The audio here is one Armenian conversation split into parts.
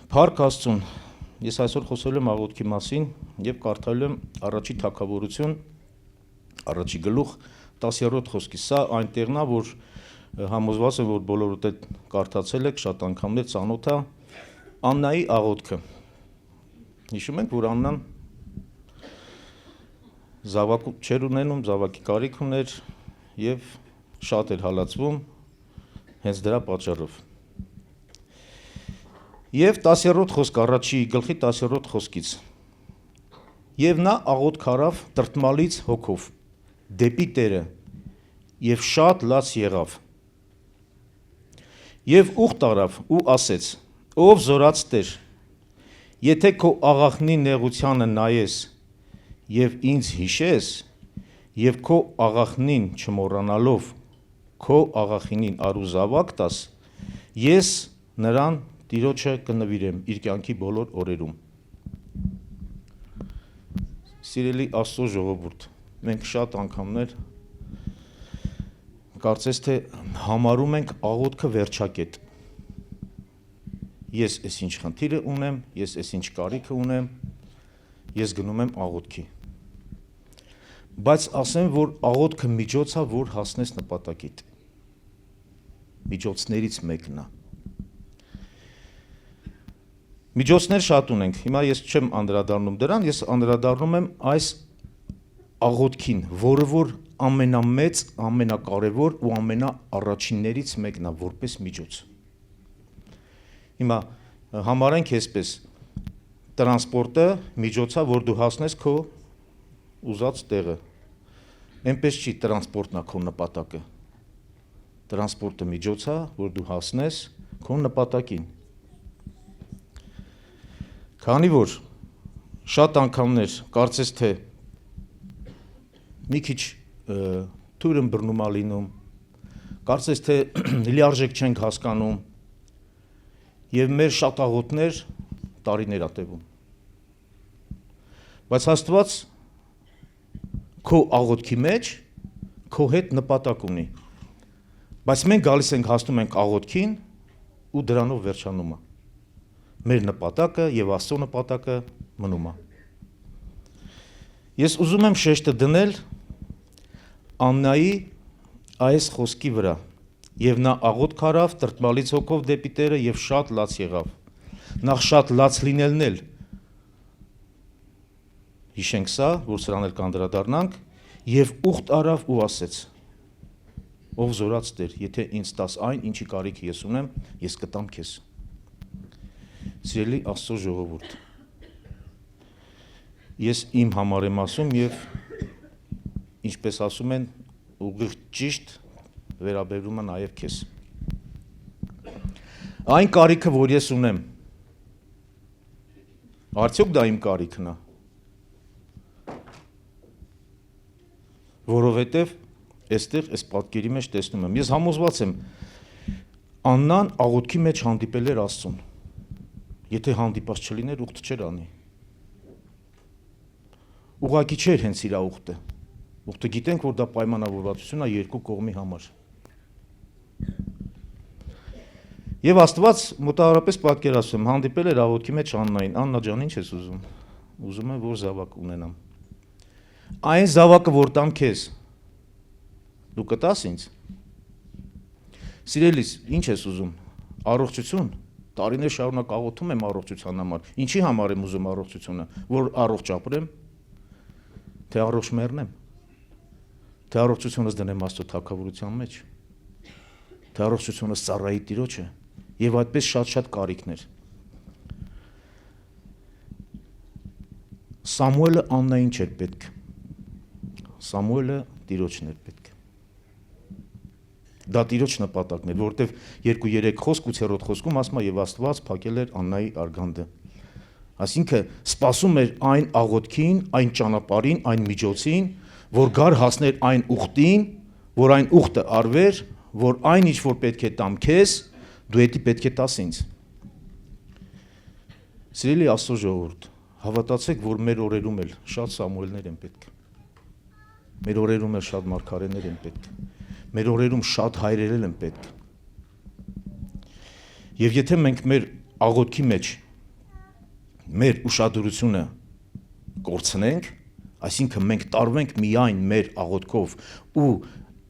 Փառք Աստծուն, ես այսօր խոսելու եմ աղոթքի մասին եւ կարդալու եմ առաջի թագավորություն, առաջի գլուխ 10-րդ խոսքի։ Սա այն տեղն է, որ համոզված եմ, որ բոլորդ այդ կարդացել եք, շատ անգամներ ծանոթ է Աննայի աղոթքը։ Հիշում եք, որ Աննան զավակ չէր ունենում, զավակի կարիք ուներ եւ շատ էր հալածվում հենց դրա պատճառով։ Եվ 10-րդ խոսք առաջի գլխի 10-րդ խոսքից։ Եվ նա աղոթք արավ տրտմալից հոգով դեպի Տերը եւ շատ լաց եղավ։ Եվ ուխտ արավ ու ասեց. Ով զորած Տեր, եթե քո աղախնի նեղությանը նայես եւ ինձ հիշես եւ քո աղախնին չմոռանալով քո աղախինին արու զավակ տաս, ես նրան Տիրոջը կնվիրեմ իր կյանքի բոլոր օրերում։ Սիրելի Աստծո ժողովուրդ, մենք շատ անգամներ կարծես թե համարում ենք աղոթքը վերջակետ։ Ես այսինչ խնդիրը ունեմ, ես այսինչ կարիքը ունեմ, ես գնում եմ աղոթքի։ Բայց ասեմ, որ աղոթքը միջոց է, որ հասնես նպատակիդ։ Միջոցներից մեկն է։ Միջոցներ շատ ունենք, հիմա ես չեմ անդրադառնում դրան, ես անդրադառնում եմ այս աղոթքին, որը որ ամենամեծ, ամենակարևոր ու ամենաառաջիններից մեկն է, որպես միջոց։ Հիմա համարենք այսպես, տրանսպորտը միջոց է, որ դու հասնես քո ուզած տեղը։ Այնպես չի տրանսպորտն է քո նպատակը։ Տրանսպորտը միջոց է, որ դու հասնես քո նպատակին։ Քանի որ շատ անգամներ կարծես թե մի քիչ թույր ըմբռնում է լինում, կարծես թե լիարժեք չենք հասկանում եւ մեր շատ աղոթներ տարիներ ա տևում։ Բայց Աստված քո աղոթքի մեջ քո հետ նպատակ ունի։ Բայց մենք գալիս ենք հասնում ենք աղոթքին ու դրանով վերջանում է։ Մեր նպատակը եւ Աստծո նպատակը մնում է։ Ես ուզում եմ շեշտը դնել Աննայի այս խոսքի վրա։ Եվ նա աղոթք արավ տրտմալից հոգով դեպի Տերը եւ շատ լաց եղավ։ Նախ շատ լաց լինելն էլ հիշենք սա, որ սրան էլ կանդրադառնանք, եւ ուխտ արավ ու ասեց. Ով զորած Տեր, եթե ինձ տաս այն, ինչի կարիք ես ունեմ, ես կտամ քեզ։ Սիրելի Աստծո ժողովուրդ, ես իմ համար եմ ասում եւ ինչպես ասում են, ուղիղ ճիշտ վերաբերվում է նաեւ քեզ։ Այն կարիքը, որ ես ունեմ, արդյոք դա իմ կարիքն է։ Որովհետեւ այստեղ այս պատկերի մեջ տեսնում եմ, ես համոզված եմ, Աննան աղոթքի մեջ հանդիպել էր Աստծուն։ Եթե հանդիպած չլիներ, ուխտ չէր անի։ Ուղղակի չէր հենց իր ուխտը։ Ուխտը գիտենք, որ դա պայմանավորվածություն է երկու կողմի համար։ Եվ Աստված մոտավորապես պատկերացնում, հանդիպել էր աղոթքի մեջ Աննային, Աննա ջան, ինչ ես ուզում։ Ուզում եմ, որ զավակ ունենամ։ Այն զավակը, որ տամ քեզ, դու կտաս ինձ։ Սիրելիս, ինչ ես ուզում։ Առողջություն։ Տարիներ շարունակ աղոթում եմ առողջության համար։ Ինչի համար եմ ուզում առողջությունը, որ առողջ ապրեմ, թե առողջ մեռնեմ, թե առողջությունս դնեմ Աստծո թագավորության մեջ, թե առողջությունս ծառայի Տիրոջը եւ այդպես շատ կարիքներ։ Սամուելը Աննային չէր պետք։ Սամուելը Տիրոջն էր պետք։ Դա Տիրոջ նպատակն էր, որովհետև 2-3 խոսք 8-րդ խոսքում ասում է եւ Աստված փակել էր Աննայի արգանդը։ Այսինքն սպասում էր այն աղոթքին, այն ճանապարհին, այն միջոցին, որ գար հասներ այն ուխտին, որ այն ուխտը արվեր, որ այն ինչ որ պետք է տամ քեզ, դու էդի պետք է տաս ինձ։ Սիրելի Աստծո ժողովուրդ, հավատացեք, որ մեր օրերում էլ շատ Սամուելներ են պետք։ Մեր օրերում էլ շատ մարգարեներ են պետք։ Մեր օրերում շատ հայրերել են պետք։ Եվ եթե մենք մեր աղոթքի մեջ մեր ուշադրությունը կորցնենք, այսինքն մենք տարվենք միայն մեր աղոթքով ու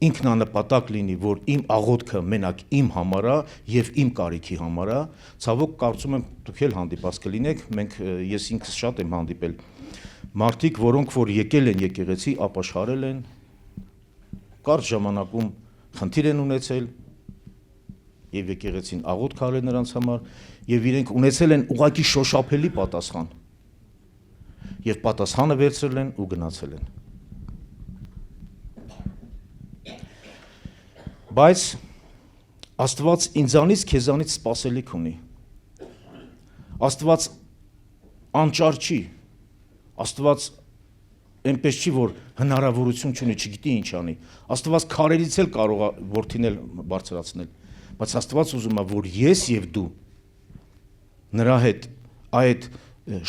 ինքնանպատակ լինի, որ իմ աղոթքը մենակ իմ համար է եւ իմ կարիքի համար է, ցավոք կարծում եմ դուք էլ հանդիպած կլինեք, ես ինքս շատ եմ հանդիպել մարդիկ, որոնք որ եկել են եկեղեցի, ապաշխարել են, կարճ ժամանակում խնդիր են ունեցել եւ եկեղեցին աղոթք արել նրանց համար եւ իրենք ունեցել են ուղղակի շոշափելի պատասխան եւ պատասխանը վերցրել են ու գնացել են։ Բայց Աստված ինձանից քեզանից սպասելիք ունի։ Աստված անճար չի։ Աստված այնպես չի, որ հնարավորություն չունի, չգիտի ինչ անի։ Աստված քարերից էլ կարող է որդին էլ բարձրացնել, բայց Աստված ուզում է, որ ես եւ դու նրա հետ այդ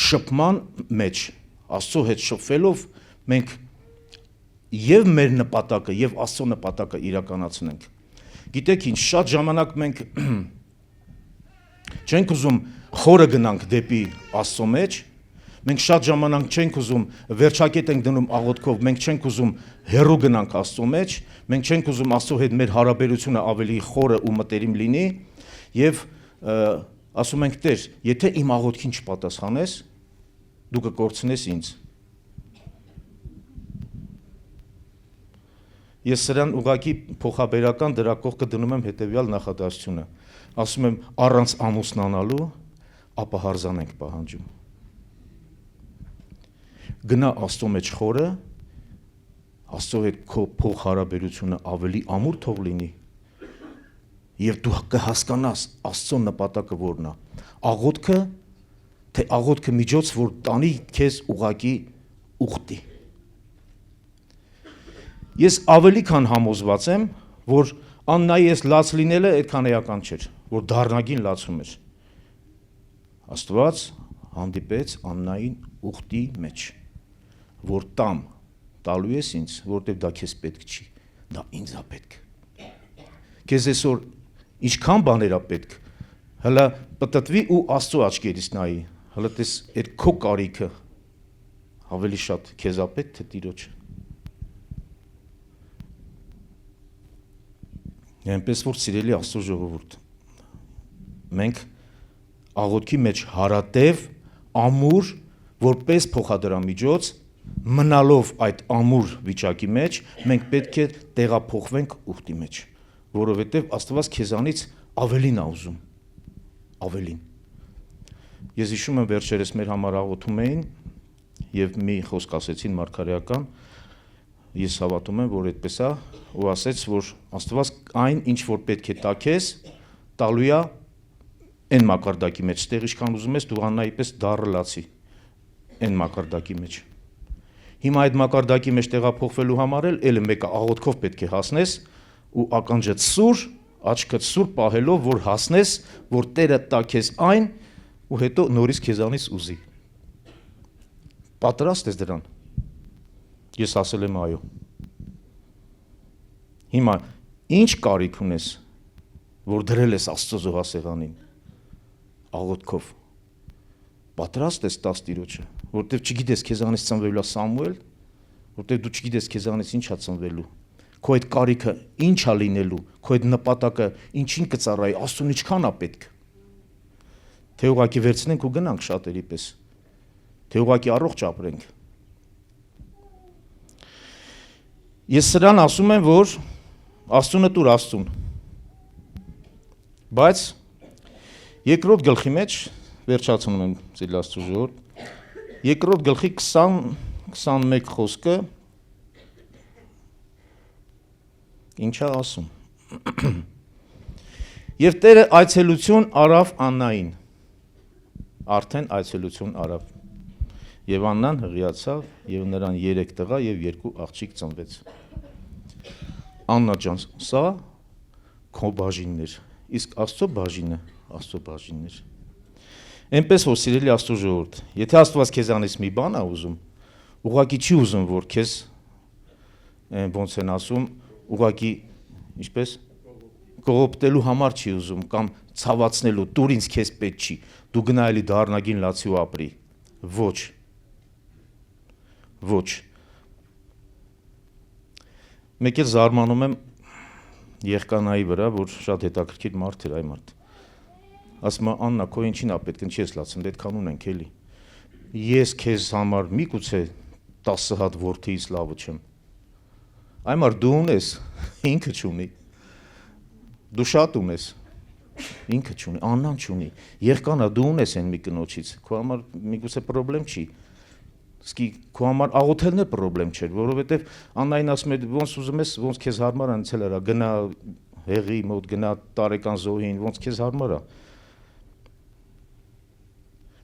շփման մեջ, Աստծո հետ շփվելով մենք եւ մեր նպատակը եւ Աստծո նպատակը իրականացնենք։ Գիտեք ինչ, շատ ժամանակ մենք չենք ուզում խորը գնանք դեպի Աստծո մեջ, մենք շատ ժամանակ չենք ուզում վերջակետ ենք դնում աղոթքով, մենք չենք ուզում հեռու գնանք Աստծո մեջ, մենք չենք ուզում Աստծո հետ մեր հարաբերությունը ավելի խորը ու մտերիմ լինի եւ ասում ենք Տեր, եթե իմ աղոթքին չպատասխանես, դու կկորցնես ինձ։ Ես սրան ուղղակի փոխաբերական դրա կողքը դնում եմ հետևյալ նախադասությունը, ասում եմ առանց ամուսնանալու ապա հարզան ենք պահանջում։ Գնա Աստծո մեջ խորը, Աստծո հետ քո փոխհարաբերությունը ավելի ամուր թող լինի եւ դու կհասկանաս Աստծո նպատակը որն է։ Աղոթքը, թե աղոթքը միջոց, որ տանի քեզ ուղղակի ուխտի։ Ես ավելի քան համոզված եմ, որ Աննայի այս լաց լինելը այդքան էական չէր, որ դառնագին լացում էր։ Աստված հանդիպեց Աննային ուխտի մեջ, որ տալու ես ինձ, որտեղ դա քեզ պետք չի, դա ինձ է պետք։ Քեզ այսօր ինչքան բաներ է պետք, հələ պտտվի ու Աստծո աչքերից նայի, հələ տես այդ քո կարիքը ավելի շատ քեզ է պետք, թե Տիրոջը։ Այնպես որ սիրելի Աստծո ժողովուրդ, մենք աղոթքի մեջ հարատև, ամուր, որպես փոխադրամիջոց, մնալով այդ ամուր վիճակի մեջ, մենք պետք է տեղափոխվենք ուխտի մեջ, որովհետև Աստված քեզանից ավելին է ուզում, ավելին։ Ես հիշում եմ վերջերս մեր համար աղոթում էին եւ մի խոսք ասեցին մարգարեական, ես հավատում եմ, որ այդպես է, ու ասեց, որ Աստված այն, ինչ որ պետք է տա քեզ, տալու է այն մակարդակի մեջ, ստեղ ինչքան ուզում ես դու Աննայի պես դառը լացի այն մակարդակի մեջ։ Հիմա այդ մակարդակի մեջ տեղափոխվելու համար էլ մեկը աղոթքով պետք է հասնես ու ականջդ սուր, աչքդ սուր պահելով, որ հասնես, որ Տերը տա քեզ այն ու հետո նորից քեզանից ուզի։ Պատրաստ ես դրան։ Ես ասել եմ այո։ Հիմա ինչ կարիք ունես, որ դրել ես Աստծո զոհասեղանին աղոթքով։ Պատրաստ ես տաս Տիրոջը, որտեվ չգիտես քեզանից ծնվելու է Սամուել, որտեվ դու չգիտես քեզանից ինչ է ծնվելու։ Քո այդ կարիքը ինչ է լինելու, քո այդ նպատակը ինչին կծառայի, Աստծուն ինչքան է պետք։ Թե ուղղակի վերցնենք ու գնանք շատերի պես, թե ուղղակի առողջ ապրենք։ Ես սրան ասում եմ, որ Աստծունը տուր Աստծուն։ Բայց երկրորդ գլխի մեջ վերջացնում եմ ծիլ Աստծո ժողովուրդ, երկրորդ գլխի 20-21 խոսքը ինչ է ասում։ Եվ Տերը այցելություն արավ Աննային, արդեն այցելություն արավ, եւ Աննան հղիացավ, եւ նրան 3 տղա եւ 2 աղջիկ ծնվեց։ Աննա ջան, սա քո բաժինն էր, իսկ Աստծո բաժինը Աստծո բաժինն էր։ Այնպես որ սիրելի Աստծո ժողովուրդ, եթե Աստված քեզանից մի բան է ուզում, ուղղակի չի ուզում, որ քեզ ոնց են ասում, ուղղակի ինչպես կողոպտելու համար չի ուզում կամ ցավացնելու, դուր ինձ քեզ պետք չի, դու գնա էլի դառնագին լացի ու ապրի։ Ոչ։ Մեկ էլ զարմանում եմ Եղկանայի վրա, որ շատ հետաքրքիր մարդ էր, այ մարդ։ Ասում է Աննա, քո ինչին է պետք, ինչի ես լացում, դե այդքան ունենք էլի։ Ես քեզ համար միգուցե 10 հատ որդիից լավը չեմ։ Այ մարդ դու ունես, ինքը չունի։ Դու շատ ունես, ինքը չունի, Աննան չունի։ Եղկանա դու ունես այն մի կնոջից, քո համար միգուցե պրոբլեմ չի։ Սկի քո համար աղոթելն է պրոբլեմ չէր, որովհետև Աննային ասում է ոնց ուզում ես, ոնց քեզ հարմար անցել արա, գնա հեղի մոտ, գնա տարեկան զոհին, ոնց քեզ հարմար է։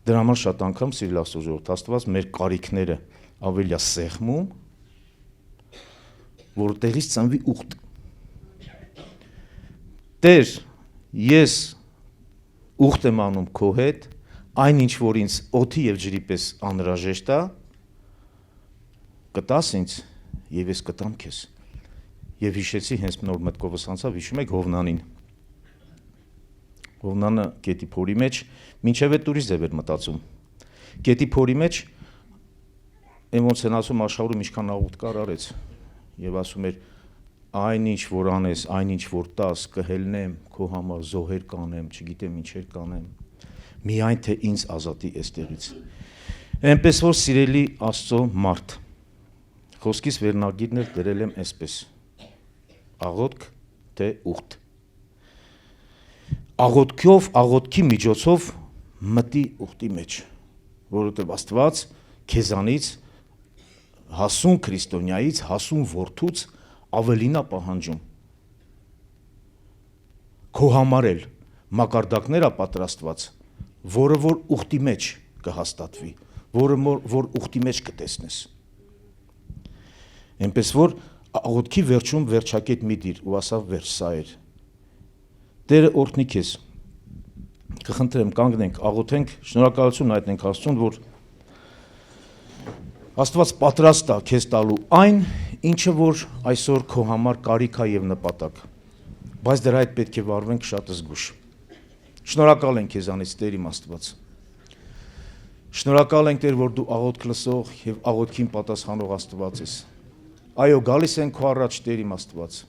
Դրա համար շատ անգամ սիրելի Աստծո ժողովուրդ, Աստված մեր կարիքները ավելի է սեղմում, որ տեղից ծնվի ուխտ։ Տեր, ես ուխտ եմ անում քո հետ, այն ինչ որ ինձ օդի եւ ջրի պես անհրաժեշտ է, կտաս ինձ եւ ես կտամ քեզ։ Եվ հիշեցի հենց նոր մտքովս անցավ, հիշում եք Հովնանին։ Հովնանը գետի փորի մեջ, մինչև այդ տուրիզմ էր մտածում։ Գետի փորի մեջ ոնց են ասում աշխարհում ինչքան աղոթք կար արեց եւ ասում էր այնինչ որ անես, այնինչ որ տաս կհելնեմ քո համար զոհեր կանեմ, չգիտեմ ինչեր կանեմ, միայն թե ինձ ազատի այստեղից։ Այնպես որ սիրելի Աստծո մարդ, խոսքիս վերնագիրն էլ դրել եմ այսպես. աղոթք թե ուխտ։ Աղոթքով, աղոթքի միջոցով մտի ուխտի մեջ, որովհետև Աստված քեզանից հասուն քրիստոնյայից, հասուն որդուց ավելին է պահանջում։ Քո համար էլ մակարդակներ է պատրաստված, որը որ ուխտի մեջ կհաստատվի, որը որ ուխտի մեջ կտեսնես։ Այնպես որ աղոթքի վերջում վերջակետ մի դիր ու ասա վերջ սա էր։ Տերը օրհնի քեզ։ Կխնդրեմ կանգնենք, աղոթենք, շնորհակալություն հայտնենք Աստծուն, որ Աստված պատրաստ է քեզ տալու այն, ինչը որ այսօր քո համար կարիք է եւ նպատակ։ Բայց դրա հետ պետք է վարվենք շատ զգուշ։ Շնորհակալ ենք քեզանից Տեր իմ Աստված։ Շնորհակալ ենք Տեր, որ դու աղոթք լսող եւ աղոթքին պատասխանող Աստված ես։ Այո, գալիս ենք քո առաջ Տեր իմ Աստված։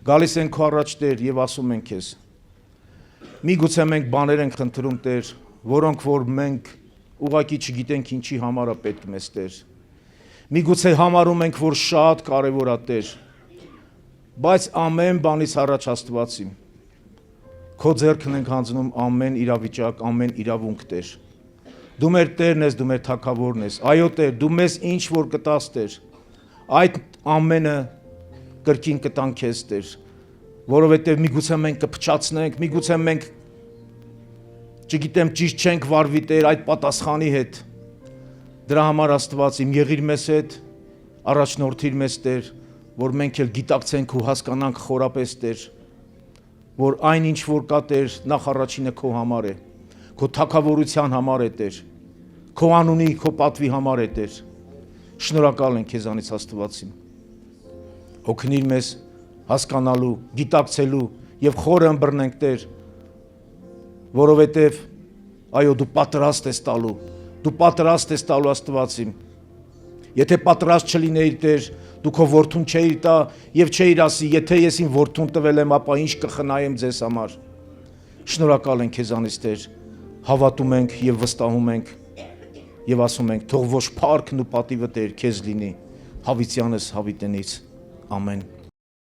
Գալիս ենք քո առաջ Տեր եւ ասում ենք քեզ. միգուցե մենք բաներ ենք խնդրում Տեր, որոնք որ մենք ուղղակի չգիտենք ինչի համար է պետք մեզ Տեր։ Միգուցե համարում ենք, որ շատ կարևոր է Տեր, բայց ամեն բանից առաջ Աստված իմ, քո ձեռքն ենք հանձնում ամեն իրավիճակ, ամեն իրավունք Տեր։ Դու մեր Տերն ես, դու մեր Թագավորն ես։ Այո Տեր, դու մեզ ինչ որ կտաս Տեր, այդ ամենը կրկին կտանք քեզ Տեր, որովհետև միգուցե մենք կփչացնենք, միգուցե մենք չգիտեմ ճիշտ չենք վարվի Տեր այդ պատասխանի հետ։ Դրա համար Աստված իմ եղիր մեզ հետ, առաջնորդիր մեզ Տեր, որ մենք էլ գիտակցենք ու հասկանանք խորապես Տեր, որ այն ինչ որ կա Տեր, նախ առաջինը քո համար է, քո թագավորության համար է Տեր, քո անունի, քո պատվի համար է Տեր։ Շնորհակալ ենք քեզանից Աստվածին։ Օգնիր մեզ հասկանալու, գիտակցելու եւ խորը ըմբռնենք Տեր, որովհետև այո դու պատրաստ ես տալու, դու պատրաստ ես տալու Աստվածին։ Եթե պատրաստ չլինեիր Տեր, դու քո որդուն չէիր տա եւ չէիր ասի, եթե ես իմ որդուն տվել եմ, ապա ինչ կխնայեմ ձեզ համար։ Շնորհակալ ենք քեզանից Տեր, հավատում ենք եւ վստահում ենք եւ ասում ենք, թող ոչ փառքն ու պատիվը Տեր քեզ լինի, հավիտյանս հավիտենից։ Ամեն։